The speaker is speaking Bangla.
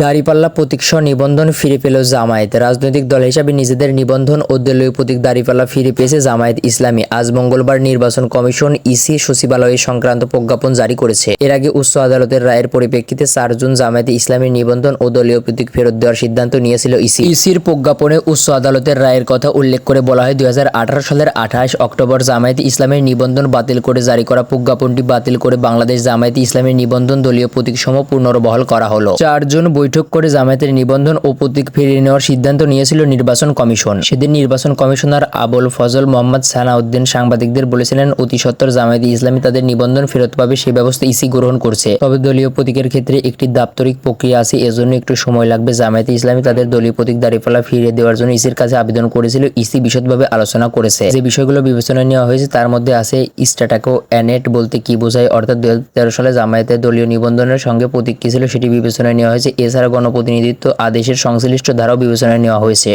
দাঁড়িপাল্লা প্রতীকসহ নিবন্ধন ফিরে পেল জামায়াত। রাজনৈতিক দল হিসাবে নিজেদের নিবন্ধন ও দলীয় প্রতীক দাঁড়িপাল্লা ফিরে পেয়েছে জামায়াত ইসলামী। আজ মঙ্গলবার নির্বাচন কমিশন ইসি সচিবালয়ে সংক্রান্ত প্রজ্ঞাপন জারি করেছে। এর আগে উচ্চ আদালতের রায়ের পরিপ্রেক্ষিতে 4 জুন জামায়াত ইসলামীর নিবন্ধন ও দলীয় প্রতীক ফেরত দেওয়ার সিদ্ধান্ত নিয়েছিল ইসি। ইসির প্রজ্ঞাপনে উচ্চ আদালতের রায়ের কথা উল্লেখ করে বলা হয়, 2018 সালের 28 অক্টোবর জামায়াত ইসলামের নিবন্ধন বাতিল করে জারি করা প্রজ্ঞাপনটি বাতিল করে বাংলাদেশ জামায়াত ইসলামের নিবন্ধন দলীয় প্রতীকসমূহ পুনর্বহাল করা হলো। 4 জুন বৈঠক করে জামায়াতের নিবন্ধন ও প্রতীক ফিরিয়ে নেওয়ার সিদ্ধান্ত নিয়েছিল নির্বাচন কমিশন। সেদিন নির্বাচন কমিশনার আবুল ফজল মোহাম্মদ সানাউদ্দিন সাংবাদিকদের বলেছিলেন, অতি সত্বর জামায়াত ইসলামী তাদের নিবন্ধন ফেরত পাবে সে ব্যবস্থা ইসি গ্রহণ করছে। তবে দলীয় প্রতীকের ক্ষেত্রে একটি দাপ্তরিক প্রক্রিয়া আছে, এজন্য একটু সময় লাগবে। জামায়াত ইসলামী তাদের দলীয় প্রতীক দাঁড়িপাল্লা ফিরিয়ে দেওয়ার জন্য ইসির কাছে আবেদন করেছিল। ইসি বিশদভাবে আলোচনা করেছে। যে বিষয়গুলো বিবেচনায় নেওয়া হয়েছে তার মধ্যে আছে স্ট্যাটাকো অ্যানেট বলতে কি বোঝায়, অর্থাৎ 2013 সালে জামায়াতের দলীয় নিবন্ধনের সঙ্গে প্রতীক কি ছিল সেটি বিবেচনায় নেওয়া হয়েছে। এছাড়া গণপ্রতিনিধিত্ব আদেশের সংশ্লিষ্ট ধারাও বিবেচনায় নেওয়া হয়েছে।